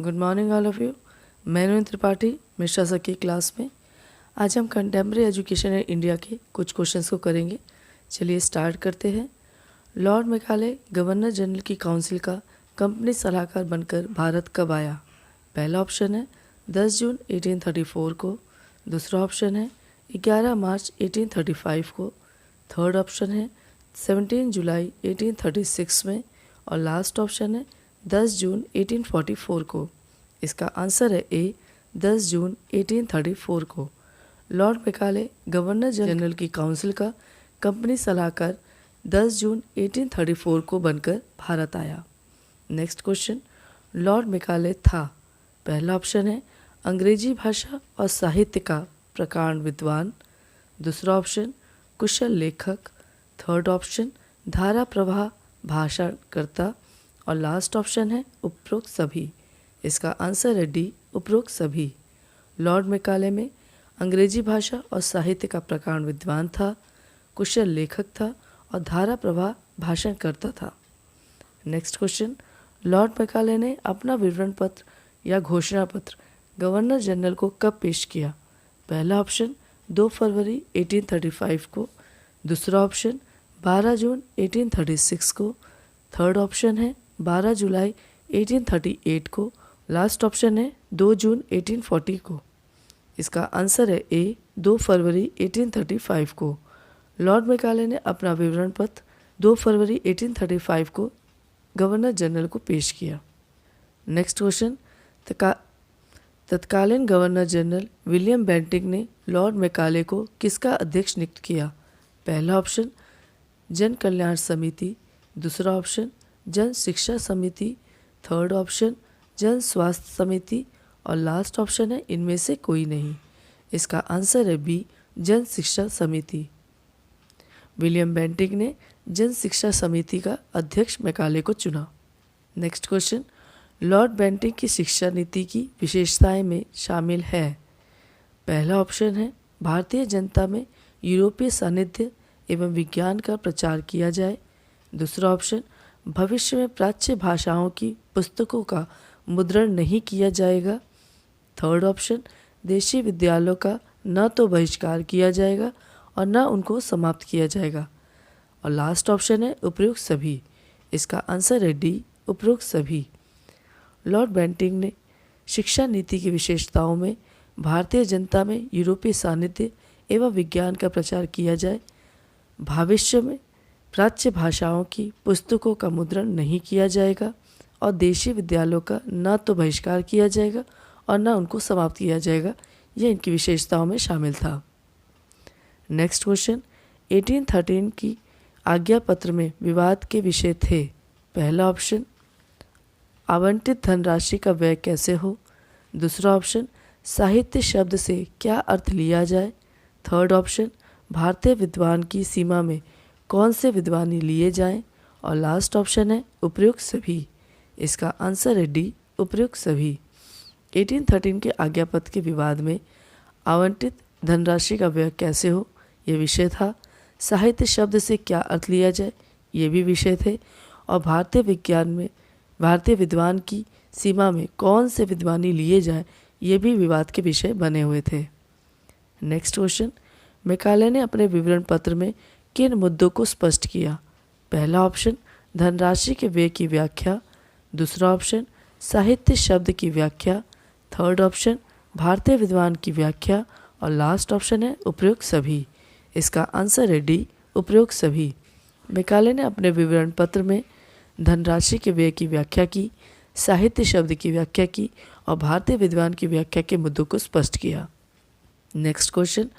Good morning all of you. मैं नवीन Tripathi Mishra sir की class में आज हम कंटेम्प्रेरी एजुकेशन इन इंडिया के कुछ क्वेश्चंस को करेंगे। चलिए स्टार्ट करते हैं। लॉर्ड मेकाले गवर्नर जनरल की काउंसिल का कंपनी सलाहकार बनकर भारत कब आया? पहला ऑप्शन है 10 जून 1834 को। दूसरा ऑप्शन है 11 मार्च 1835 को। थर्ड ऑप्शन है 17 जुलाई 1836 में। और लास्ट ऑप्शन है 10 जून 1844 को। इसका आंसर है ए 10 जून 1834 को। लॉर्ड मेकाले गवर्नर जनरल की काउंसिल का कंपनी सलाहकार 10 जून 1834 को बनकर भारत आया। नेक्स्ट क्वेश्चन, लॉर्ड मेकाले था। पहला ऑप्शन है अंग्रेजी भाषा और साहित्य का प्रकांड विद्वान। दूसरा ऑप्शन कुशल लेखक। थर्ड ऑप्शन धारा प्रवाह भाषणकर्ता। और लास्ट ऑप्शन है उपरोक्त सभी। इसका आंसर है डी उपरोक्त सभी। लॉर्ड मेकाले में अंग्रेजी भाषा और साहित्य का प्रकांड विद्वान था, कुशल लेखक था और धारा प्रवाह भाषण करता था। नेक्स्ट क्वेश्चन, लॉर्ड मेकाले ने अपना विवरण पत्र या घोषणा पत्र गवर्नर जनरल को कब पेश किया? पहला ऑप्शन 2 फरवरी 1835 को। दूसरा ऑप्शन 12 जून 1836 को। थर्ड ऑप्शन है 12 जुलाई 1838 को। लास्ट ऑप्शन है 2 जून 1840 को। इसका आंसर है ए 2 फरवरी 1835 को। लॉर्ड मेकाले ने अपना विवरण पत्र 2 फरवरी 1835 को गवर्नर जनरल को पेश किया। नेक्स्ट क्वेश्चन, तत्कालीन गवर्नर जनरल विलियम बेंटिंक ने लॉर्ड मेकाले को किसका अध्यक्ष नियुक्त किया? पहला ऑप्शन जन कल्याण समिति। दूसरा ऑप्शन जन शिक्षा समिति। थर्ड ऑप्शन जन स्वास्थ्य समिति। और लास्ट ऑप्शन है इनमें से कोई नहीं। इसका आंसर है बी जन शिक्षा समिति। विलियम बेंटिंक ने जन शिक्षा समिति का अध्यक्ष मेकाले को चुना। नेक्स्ट क्वेश्चन, लॉर्ड बेंटिंक की शिक्षा नीति की विशेषताएं में शामिल है। पहला ऑप्शन है भारतीय जनता में यूरोपीय सानिध्य एवं विज्ञान का प्रचार किया जाए। दूसरा ऑप्शन भविष्य में प्राच्य भाषाओं की पुस्तकों का मुद्रण नहीं किया जाएगा। थर्ड ऑप्शन देशी विद्यालयों का न तो बहिष्कार किया जाएगा और न उनको समाप्त किया जाएगा। और लास्ट ऑप्शन है उपयुक्त सभी। इसका आंसर है डी उपयुक्त सभी। लॉर्ड बेंटिंक ने शिक्षा नीति की विशेषताओं में भारतीय जनता में यूरोपीय सानिध्य एवं विज्ञान का प्रचार किया जाए, भविष्य में प्राच्य भाषाओं की पुस्तकों का मुद्रण नहीं किया जाएगा और देशी विद्यालयों का न तो बहिष्कार किया जाएगा और न उनको समाप्त किया जाएगा, यह इनकी विशेषताओं में शामिल था। नेक्स्ट क्वेश्चन, 1813 की आज्ञा पत्र में विवाद के विषय थे। पहला ऑप्शन आवंटित धनराशि का व्यय कैसे हो। दूसरा ऑप्शन साहित्य शब्द से क्या अर्थ लिया जाए। थर्ड ऑप्शन भारतीय विद्वान की सीमा में कौन से विद्वानी लिए जाएं। और लास्ट ऑप्शन है उपयुक्त सभी। इसका आंसर है डी उपयुक्त सभी। 1813 के आज्ञा पत्र के विवाद में आवंटित धनराशि का व्यय कैसे हो यह विषय था। साहित्य शब्द से क्या अर्थ लिया जाए ये भी विषय थे। और भारतीय विद्वान की सीमा में कौन से विद्वानी लिए जाएं ये भी विवाद के विषय बने हुए थे। नेक्स्ट क्वेश्चन, मेकाले ने अपने विवरण पत्र में किन मुद्दों को स्पष्ट किया? पहला ऑप्शन धनराशि के व्यय की व्याख्या। दूसरा ऑप्शन साहित्य शब्द की व्याख्या। थर्ड ऑप्शन भारतीय विद्वान की व्याख्या। और लास्ट ऑप्शन है उपयुक्त सभी। इसका आंसर है डी उपयुक्त सभी। मेकाले ने अपने विवरण पत्र में धनराशि के व्यय की व्याख्या की, साहित्य शब्द की व्याख्या की और भारतीय विद्वान की व्याख्या के मुद्दों को स्पष्ट किया। नेक्स्ट क्वेश्चन,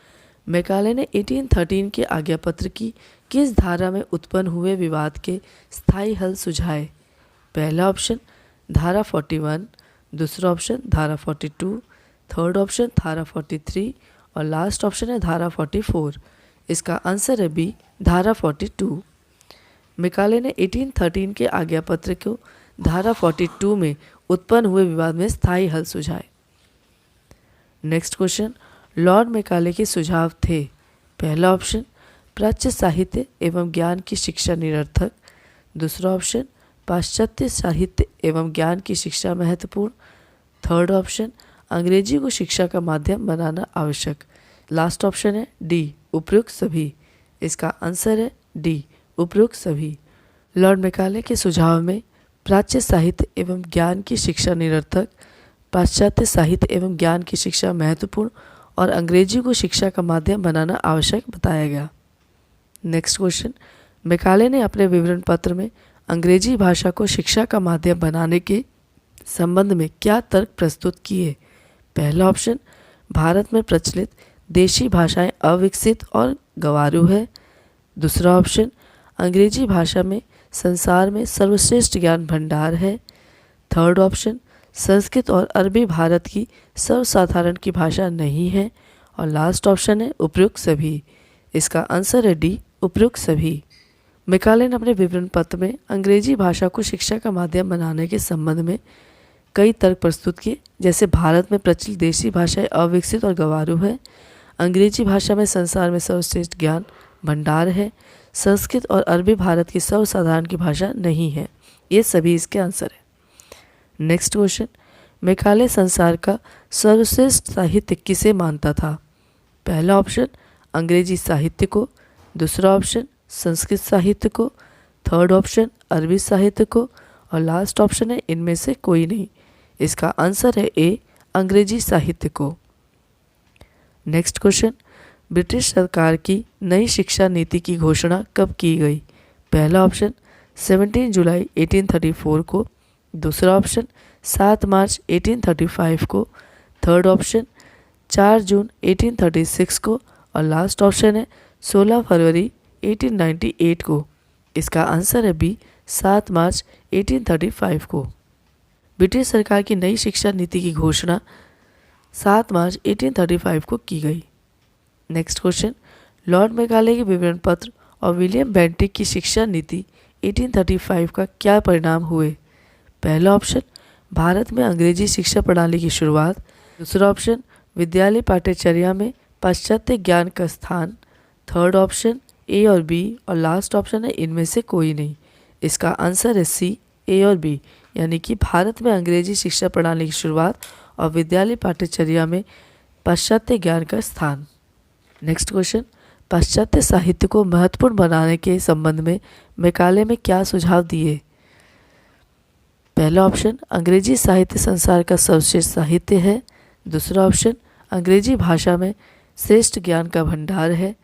मेकाले ने 1813 के आज्ञा पत्र की किस धारा में उत्पन्न हुए विवाद के स्थायी हल सुझाए? पहला ऑप्शन धारा 41। दूसरा ऑप्शन धारा 42। थर्ड ऑप्शन धारा 43 और लास्ट ऑप्शन है धारा 44। इसका आंसर है बी धारा 42। मेकाले ने 1813 के आज्ञा पत्र को धारा 42 में उत्पन्न हुए विवाद में स्थायी हल सुझाए। नेक्स्ट क्वेश्चन, लॉर्ड मेकाले के सुझाव थे। पहला ऑप्शन प्राच्य साहित्य एवं ज्ञान की शिक्षा निरर्थक। दूसरा ऑप्शन पाश्चात्य साहित्य एवं ज्ञान की शिक्षा महत्वपूर्ण। थर्ड ऑप्शन, अंग्रेजी को शिक्षा का माध्यम बनाना आवश्यक। लास्ट ऑप्शन है डी, उपयुक्त सभी। इसका आंसर है डी, उपयुक्त सभी। लॉर्ड मैकाले के सुझाव में प्राच्य साहित्य एवं ज्ञान की शिक्षा निरर्थक, पाश्चात्य साहित्य एवं ज्ञान की शिक्षा महत्वपूर्ण और अंग्रेजी को शिक्षा का माध्यम बनाना आवश्यक बताया गया। नेक्स्ट क्वेश्चन, मैकाले ने अपने विवरण पत्र में अंग्रेजी भाषा को शिक्षा का माध्यम बनाने के संबंध में क्या तर्क प्रस्तुत किए? पहला ऑप्शन, भारत में प्रचलित देशी भाषाएं अविकसित और गंवारू है। दूसरा ऑप्शन, अंग्रेजी भाषा में संसार में सर्वश्रेष्ठ ज्ञान भंडार है। थर्ड ऑप्शन, संस्कृत और अरबी भारत की सर्वसाधारण की भाषा नहीं है। और लास्ट ऑप्शन है उपयुक्त सभी। इसका आंसर है डी, उपयुक्त सभी। मैकाले ने अपने विवरण पत्र में अंग्रेजी भाषा को शिक्षा का माध्यम बनाने के संबंध में कई तर्क प्रस्तुत किए, जैसे भारत में प्रचलित देशी भाषाएं अविकसित और गंवारू है, अंग्रेजी भाषा में संसार में सर्वश्रेष्ठ ज्ञान भंडार है, संस्कृत और अरबी भारत की सर्वसाधारण की भाषा नहीं है। ये सभी इसके आंसर है। नेक्स्ट क्वेश्चन, मैकाले संसार का सर्वश्रेष्ठ साहित्य किसे मानता था? पहला ऑप्शन, अंग्रेजी साहित्य को। दूसरा ऑप्शन, संस्कृत साहित्य को। थर्ड ऑप्शन, अरबी साहित्य को। और लास्ट ऑप्शन है इनमें से कोई नहीं। इसका आंसर है ए, अंग्रेजी साहित्य को। नेक्स्ट क्वेश्चन, ब्रिटिश सरकार की नई शिक्षा नीति की घोषणा कब की गई? पहला ऑप्शन, 17 जुलाई 1834 को। दूसरा ऑप्शन, 7 मार्च 1835 को। थर्ड ऑप्शन, 4 जून 1836 को। और लास्ट ऑप्शन है 16 फरवरी 1898 को। इसका आंसर है बी, 7 मार्च 1835 को। ब्रिटिश सरकार की नई शिक्षा नीति की घोषणा 7 मार्च 1835 को की गई। नेक्स्ट क्वेश्चन, लॉर्ड मैकाले के विवरण पत्र और विलियम बेंटिक की शिक्षा नीति 1835 का क्या परिणाम हुए? पहला ऑप्शन, भारत में अंग्रेजी शिक्षा प्रणाली की शुरुआत। दूसरा ऑप्शन, विद्यालय पाठ्यचर्या में पाश्चात्य ज्ञान का स्थान। थर्ड ऑप्शन ए और बी। और लास्ट ऑप्शन है इनमें से कोई नहीं। इसका आंसर है सी, ए और बी, यानी कि भारत में अंग्रेजी शिक्षा प्रणाली की शुरुआत और विद्यालय पाठ्यचर्या में पाश्चात्य ज्ञान का स्थान। नेक्स्ट क्वेश्चन, पाश्चात्य साहित्य को महत्वपूर्ण बनाने के संबंध में मैकाले में क्या सुझाव दिए? पहला ऑप्शन, अंग्रेजी साहित्य संसार का सर्वश्रेष्ठ साहित्य है। दूसरा ऑप्शन, अंग्रेजी भाषा में श्रेष्ठ ज्ञान का भंडार है।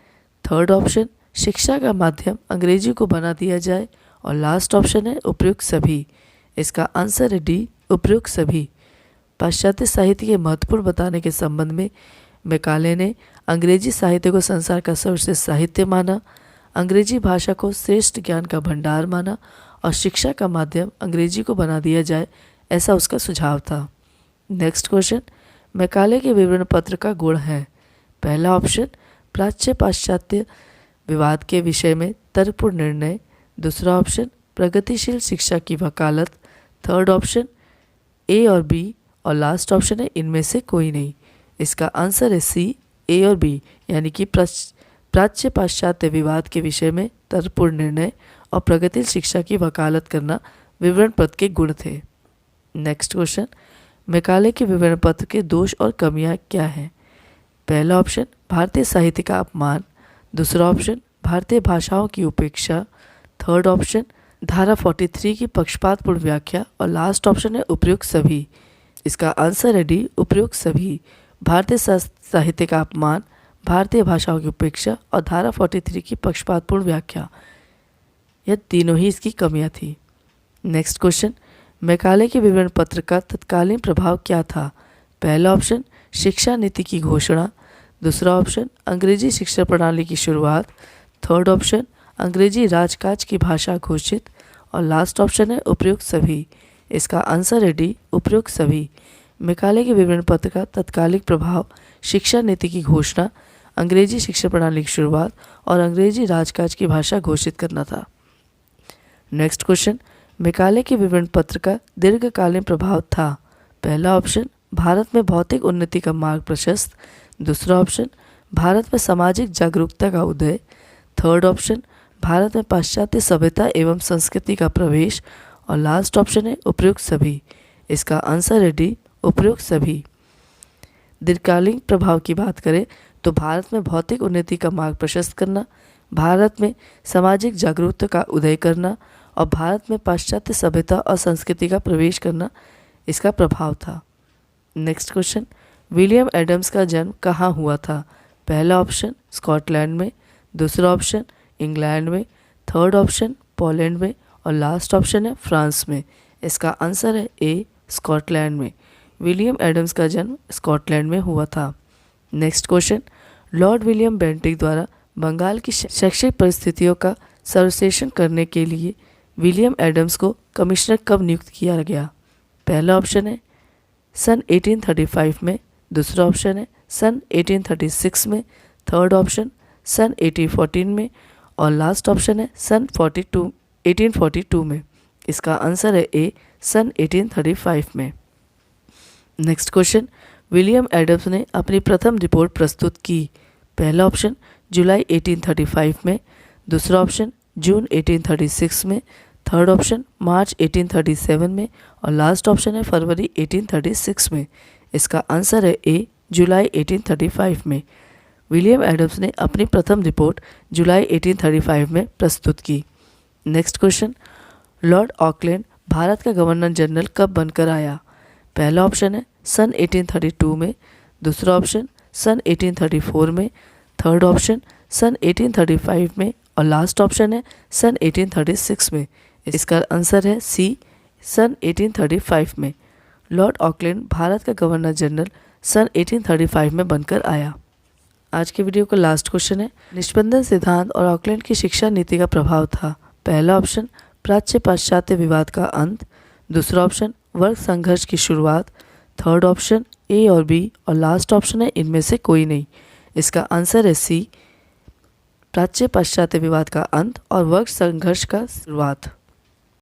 थर्ड ऑप्शन, शिक्षा का माध्यम अंग्रेजी को बना दिया जाए। और लास्ट ऑप्शन है उपयुक्त सभी। इसका आंसर है डी, उपयुक्त सभी। पाश्चात्य साहित्य के महत्वपूर्ण बताने के संबंध में मैकाले ने अंग्रेजी साहित्य को संसार का सर्वश्रेष्ठ साहित्य माना, अंग्रेजी भाषा को श्रेष्ठ ज्ञान का भंडार माना और शिक्षा का माध्यम अंग्रेजी को बना दिया जाए, ऐसा उसका सुझाव था। नेक्स्ट क्वेश्चन, मैकाले के विवरण पत्र का गुण है। पहला ऑप्शन, प्राच्य पाश्चात्य विवाद के विषय में तर्कपूर्ण निर्णय। दूसरा ऑप्शन, प्रगतिशील शिक्षा की वकालत। थर्ड ऑप्शन ए और बी। और लास्ट ऑप्शन है इनमें से कोई नहीं। इसका आंसर है सी, ए और बी, यानी कि प्राच्य पाश्चात्य विवाद के विषय में तर्कपूर्ण निर्णय और प्रगतिशील शिक्षा की वकालत करना विवरण पत्र के गुण थे। नेक्स्ट क्वेश्चन, मैकाले के विवरण पत्र के दोष और कमियां क्या हैं? पहला ऑप्शन, भारतीय साहित्य का अपमान। दूसरा ऑप्शन, भारतीय भाषाओं की उपेक्षा। थर्ड ऑप्शन, धारा 43 की पक्षपातपूर्ण व्याख्या। और लास्ट ऑप्शन है उपयुक्त सभी। इसका आंसर है डी, उपयुक्त सभी। भारतीय साहित्य का अपमान, भारतीय भाषाओं की उपेक्षा और धारा 43 की पक्षपातपूर्ण व्याख्या, यह तीनों ही इसकी कमियां थी। नेक्स्ट क्वेश्चन, मैकाले के विवरण पत्र का तत्कालीन प्रभाव क्या था? पहला ऑप्शन, शिक्षा नीति की घोषणा। दूसरा ऑप्शन, अंग्रेजी शिक्षा प्रणाली की शुरुआत। थर्ड ऑप्शन, अंग्रेजी राजकाज की भाषा घोषित। और लास्ट ऑप्शन है उपयुक्त सभी। इसका आंसर है डी, उपयुक्त सभी। मैकाले के विवरण पत्र का तत्कालिक प्रभाव शिक्षा नीति की घोषणा, अंग्रेजी शिक्षा प्रणाली की शुरुआत और अंग्रेजी राजकाज की भाषा घोषित करना था। नेक्स्ट क्वेश्चन, मैकाले के विवरण पत्र का दीर्घकालीन प्रभाव था। पहला ऑप्शन, भारत में भौतिक उन्नति का मार्ग प्रशस्त। दूसरा ऑप्शन, भारत में सामाजिक जागरूकता का उदय। थर्ड ऑप्शन, भारत में पाश्चात्य सभ्यता एवं संस्कृति का प्रवेश। और लास्ट ऑप्शन है उपयुक्त सभी। इसका आंसर है डी, उपयुक्त सभी। दीर्घकालीन प्रभाव की बात करें तो भारत में भौतिक उन्नति का मार्ग प्रशस्त करना, भारत में सामाजिक जागरूकता का उदय करना और भारत में पाश्चात्य सभ्यता और संस्कृति का प्रवेश करना इसका प्रभाव था। नेक्स्ट क्वेश्चन, विलियम एडम्स का जन्म कहाँ हुआ था? पहला ऑप्शन स्कॉटलैंड में, दूसरा ऑप्शन इंग्लैंड में, थर्ड ऑप्शन पोलैंड में और लास्ट ऑप्शन है फ्रांस में। इसका आंसर है ए स्कॉटलैंड में। विलियम एडम्स का जन्म स्कॉटलैंड में हुआ था। Next question, Lord William Bentinck द्वारा बंगाल की शैक्षिक परिस्थितियों का सर्वश्रेषण करने के लिए विलियम एडम्स को कमिश्नर कब नियुक्त किया गया? पहला ऑप्शन है सन 1835 में, दूसरा ऑप्शन है सन 1836 में, थर्ड ऑप्शन सन 1814 में और लास्ट ऑप्शन है सन 1842 में। इसका आंसर है ए सन 1835 में। नेक्स्ट क्वेश्चन, विलियम एडम्स ने अपनी प्रथम रिपोर्ट प्रस्तुत की। पहला ऑप्शन जुलाई 1835 में, दूसरा ऑप्शन जून 1836 में, थर्ड ऑप्शन मार्च 1837 में और लास्ट ऑप्शन है फरवरी 1836 में। इसका आंसर है ए जुलाई 1835 में। विलियम एडम्स ने अपनी प्रथम रिपोर्ट जुलाई 1835 में प्रस्तुत की। Next question, Lord Auckland Bharat का गवर्नर जनरल कब बनकर आया? पहला ऑप्शन है सन 1832 में, दूसरा ऑप्शन सन 1834 में, थर्ड ऑप्शन सन 1835 में और लास्ट ऑप्शन है सन 1836 में। इसका आंसर है सी सन 1835 में। लॉर्ड ऑकलैंड भारत का गवर्नर जनरल सन 1835 में बनकर आया। आज के वीडियो का लास्ट क्वेश्चन है, निष्पंदन सिद्धांत और ऑकलैंड की शिक्षा नीति का प्रभाव था। पहला ऑप्शन प्राच्य पाश्चात्य विवाद का अंत, दूसरा ऑप्शन वर्ग संघर्ष की शुरुआत, थर्ड ऑप्शन ए और बी और लास्ट ऑप्शन है इनमें से कोई नहीं। इसका आंसर है सी प्राच्य पाश्चात्य विवाद का अंत और वर्ग संघर्ष का शुरुआत।